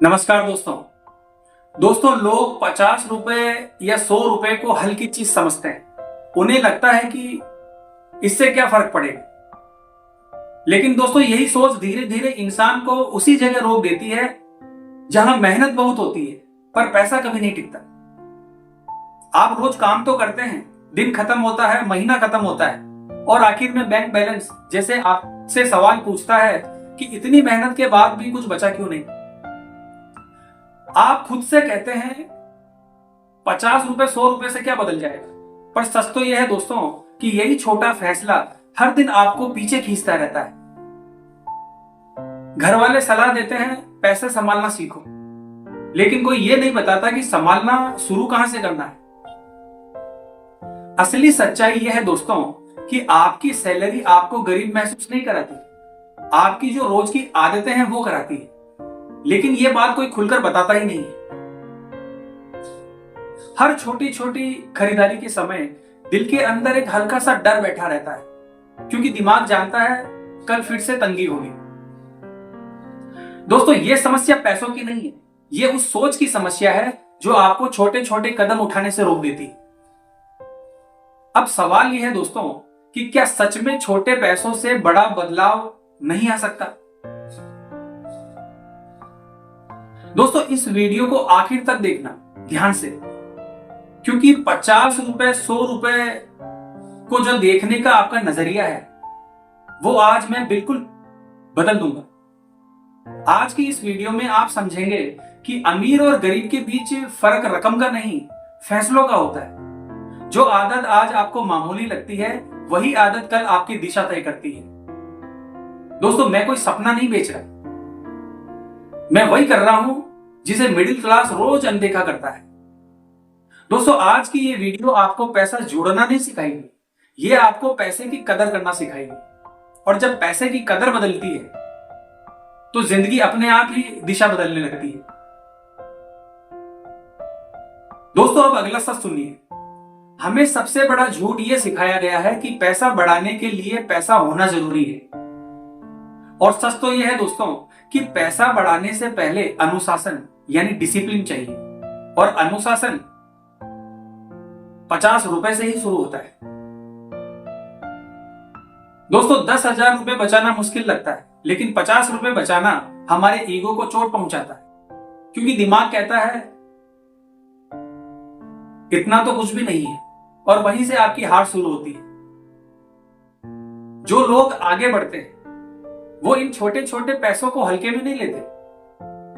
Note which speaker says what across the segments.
Speaker 1: नमस्कार दोस्तों। लोग 50 रुपए या 100 रुपए को हल्की चीज समझते हैं। उन्हें लगता है कि इससे क्या फर्क पड़ेगा। लेकिन दोस्तों, यही सोच धीरे धीरे इंसान को उसी जगह रोक देती है जहां मेहनत बहुत होती है पर पैसा कभी नहीं टिकता। आप रोज काम तो करते हैं, दिन खत्म होता है, महीना खत्म होता है और आखिर में बैंक बैलेंस जैसे आपसे सवाल पूछता है कि इतनी मेहनत के बाद भी कुछ बचा क्यों नहीं। आप खुद से कहते हैं 50 रुपए 100 रुपए से क्या बदल जाएगा, पर सच तो यह है दोस्तों कि यही छोटा फैसला हर दिन आपको पीछे खींचता रहता है। घर वाले सलाह देते हैं पैसे संभालना सीखो, लेकिन कोई यह नहीं बताता कि संभालना शुरू कहां से करना है। असली सच्चाई यह है दोस्तों कि आपकी सैलरी आपको गरीब महसूस नहीं कराती, आपकी जो रोज की आदतें हैं वो कराती है। लेकिन यह बात कोई खुलकर बताता ही नहीं है। हर छोटी छोटी खरीदारी के समय दिल के अंदर एक हल्का सा डर बैठा रहता है, क्योंकि दिमाग जानता है कल फिर से तंगी होगी। दोस्तों, यह समस्या पैसों की नहीं है, यह उस सोच की समस्या है जो आपको छोटे छोटे कदम उठाने से रोक देती है। अब सवाल यह है दोस्तों कि क्या सच में छोटे पैसों से बड़ा बदलाव नहीं आ सकता। दोस्तों, इस वीडियो को आखिर तक देखना ध्यान से, क्योंकि 50 रुपए 100 रुपए को जो देखने का आपका नजरिया है वो आज मैं बिल्कुल बदल दूंगा। आज की इस वीडियो में आप समझेंगे कि अमीर और गरीब के बीच फर्क रकम का नहीं, फैसलों का होता है। जो आदत आज आपको मामूली लगती है वही आदत कल आपकी दिशा तय करती है। दोस्तों, मैं कोई सपना नहीं बेच रहा, मैं वही कर रहा हूं जिसे मिडिल क्लास रोज अनदेखा करता है। दोस्तों, आज की ये वीडियो आपको पैसा जोड़ना नहीं सिखाएगी, ये आपको पैसे की कदर करना सिखाएगी। और जब पैसे की कदर बदलती है तो जिंदगी अपने आप ही दिशा बदलने लगती है। दोस्तों, अब अगला सच सुनिए। हमें सबसे बड़ा झूठ यह सिखाया गया है कि पैसा बढ़ाने के लिए पैसा होना जरूरी है। और सच तो यह है दोस्तों कि पैसा बढ़ाने से पहले अनुशासन यानी डिसिप्लिन चाहिए, और अनुशासन 50 रुपए से ही शुरू होता है। दोस्तों, 10,000 रुपए बचाना मुश्किल लगता है, लेकिन 50 रुपए बचाना हमारे ईगो को चोट पहुंचाता है, क्योंकि दिमाग कहता है इतना तो कुछ भी नहीं है, और वहीं से आपकी हार शुरू होती है। जो लोग आगे बढ़ते हैं वो इन छोटे छोटे पैसों को हल्के में नहीं लेते।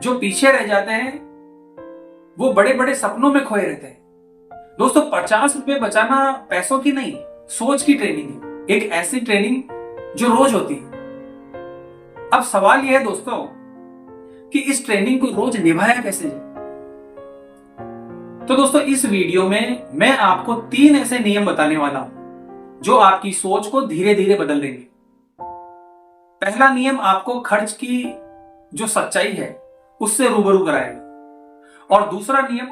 Speaker 1: जो पीछे रह जाते हैं वो बड़े बड़े सपनों में खोए रहते हैं। दोस्तों, 50 रुपए बचाना पैसों की नहीं, सोच की ट्रेनिंग है, एक ऐसी ट्रेनिंग जो रोज होती है। अब सवाल यह है दोस्तों कि इस ट्रेनिंग को रोज निभाया कैसे जाए। तो दोस्तों, इस वीडियो में मैं आपको 3 ऐसे नियम बताने वाला हूं जो आपकी सोच को धीरे धीरे बदल देंगे। पहला नियम आपको खर्च की जो सच्चाई है उससे रूबरू कराएगा, और दूसरा नियम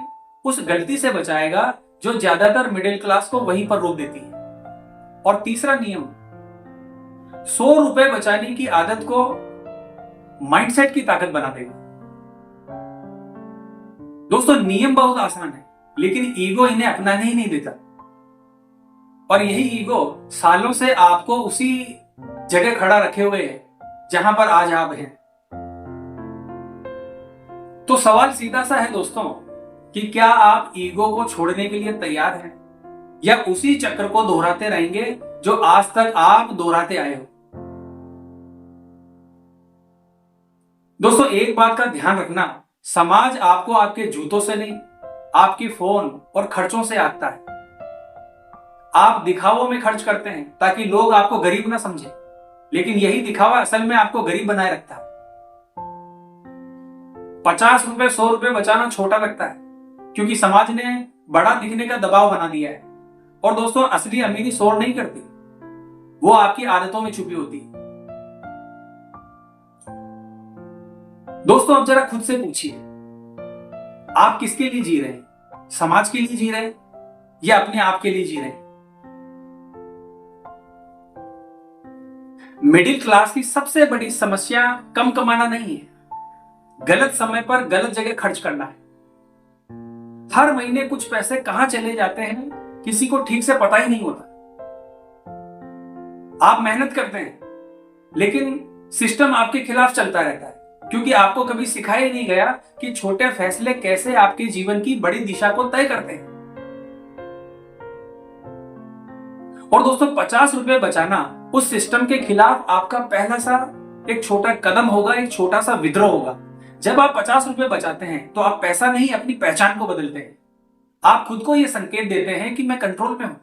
Speaker 1: उस गलती से बचाएगा जो ज्यादातर मिडिल क्लास को वहीं पर रोक देती है, और तीसरा नियम 100 रुपए बचाने की आदत को माइंडसेट की ताकत बना देगा। दोस्तों, नियम बहुत आसान है, लेकिन ईगो इन्हें अपनाने ही नहीं देता, और यही ईगो सालों से आपको उसी जगह खड़ा रखे हुए है जहां पर आज आप हैं। तो सवाल सीधा सा है दोस्तों कि क्या आप ईगो को छोड़ने के लिए तैयार हैं, या उसी चक्र को दोहराते रहेंगे जो आज तक आप दोहराते आए हो। दोस्तों, एक बात का ध्यान रखना, समाज आपको आपके जूतों से नहीं, आपके फोन और खर्चों से आंकता है। आप दिखावों में खर्च करते हैं ताकि लोग आपको गरीब ना समझे, लेकिन यही दिखावा असल में आपको गरीब बनाए रखता है। 50 रुपए 100 रुपए बचाना छोटा लगता है क्योंकि समाज ने बड़ा दिखने का दबाव बना दिया है। और दोस्तों, असली अमीरी शोर नहीं करती, वो आपकी आदतों में छुपी होती है। दोस्तों, अब जरा खुद से पूछिए, आप किसके लिए जी रहे हैं? समाज के लिए जी रहे हैं या अपने आप के लिए जी रहे हैं? मिडिल क्लास की सबसे बड़ी समस्या कम कमाना नहीं है, गलत समय पर गलत जगह खर्च करना है। हर महीने कुछ पैसे कहां चले जाते हैं किसी को ठीक से पता ही नहीं होता। आप मेहनत करते हैं लेकिन सिस्टम आपके खिलाफ चलता रहता है, क्योंकि आपको कभी सिखाया ही नहीं गया कि छोटे फैसले कैसे आपके जीवन की बड़ी दिशा को तय करते हैं। और दोस्तों, 50 रुपए बचाना उस सिस्टम के खिलाफ आपका पहला सा एक छोटा कदम होगा, एक छोटा सा विद्रोह होगा। जब आप 50 रुपए बचाते हैं तो आप पैसा नहीं, अपनी पहचान को बदलते हैं। आप खुद को यह संकेत देते हैं कि मैं कंट्रोल में हूं।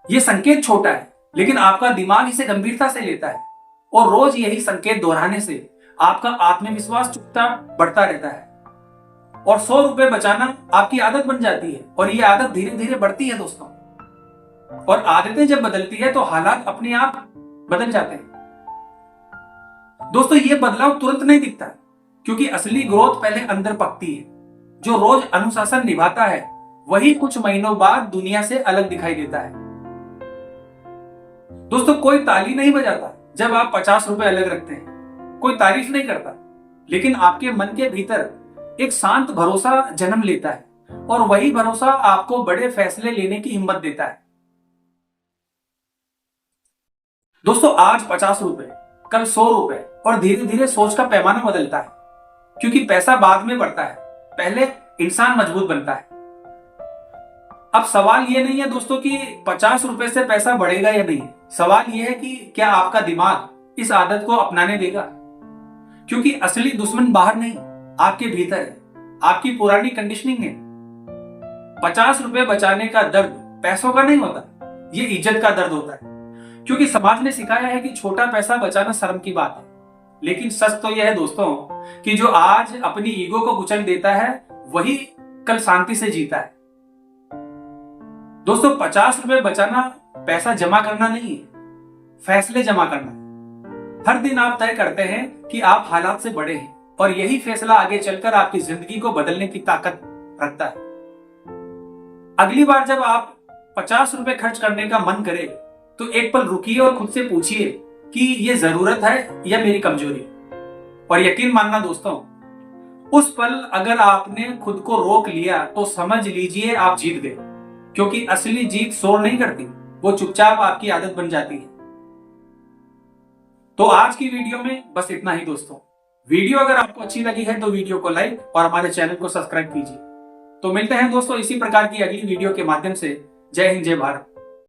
Speaker 1: यह संकेत छोटा है लेकिन आपका दिमाग इसे गंभीरता से लेता है, और रोज यही संकेत दोहराने से आपका आत्मविश्वास चुकता बढ़ता रहता है और 100 रुपए बचाना आपकी आदत बन जाती है। और यह आदत धीरे धीरे बढ़ती है दोस्तों, और आदतें जब बदलती है तो हालात अपने आप बदल जाते हैं। दोस्तों, यह बदलाव तुरंत नहीं दिखता, क्योंकि असली ग्रोथ पहले अंदर पकती है। जो रोज अनुशासन निभाता है वही कुछ महीनों बाद दुनिया से अलग दिखाई देता है। दोस्तों, कोई ताली नहीं बजाता जब आप 50 रुपए अलग रखते हैं, कोई तारीफ नहीं करता, लेकिन आपके मन के भीतर एक शांत भरोसा जन्म लेता है, और वही भरोसा आपको बड़े फैसले लेने की हिम्मत देता है। दोस्तों, आज 50 रुपए, कल 100 रुपए, और धीरे धीरे सोच का पैमाना बदलता है, क्योंकि पैसा बाद में बढ़ता है, पहले इंसान मजबूत बनता है। अब सवाल यह नहीं है दोस्तों कि 50 रुपए से पैसा बढ़ेगा या नहीं, सवाल यह है कि क्या आपका दिमाग इस आदत को अपनाने देगा। क्योंकि असली दुश्मन बाहर नहीं, आपके भीतर है, आपकी पुरानी कंडीशनिंग है। 50 रुपए बचाने का दर्द पैसों का नहीं होता, ये इज्जत का दर्द होता है। क्योंकि समाज ने सिखाया है कि छोटा पैसा बचाना शर्म की बात है, लेकिन सच तो यह है दोस्तों कि जो आज अपनी ईगो को कुचल देता है वही कल शांति से जीता है। दोस्तों, 50 रुपए बचाना पैसा जमा करना नहीं है, फैसले जमा करना। हर दिन आप तय करते हैं कि आप हालात से बड़े हैं, और यही फैसला आगे चलकर आपकी जिंदगी को बदलने की ताकत रखता है। अगली बार जब आप 50 रुपए खर्च करने का मन करे तो एक पल रुकिए और खुद से पूछिए कि यह जरूरत है या मेरी कमजोरी। और यकीन मानना दोस्तों, उस पल अगर आपने खुद को रोक लिया तो समझ लीजिए आप जीत गए। क्योंकि असली जीत शोर नहीं करती, वो चुपचाप आपकी आदत बन जाती है। तो आज की वीडियो में बस इतना ही दोस्तों। वीडियो अगर आपको अच्छी लगी है तो वीडियो को लाइक और हमारे चैनल को सब्सक्राइब कीजिए। तो मिलते हैं दोस्तों इसी प्रकार की अगली वीडियो के माध्यम से। जय हिंद, जय भारत।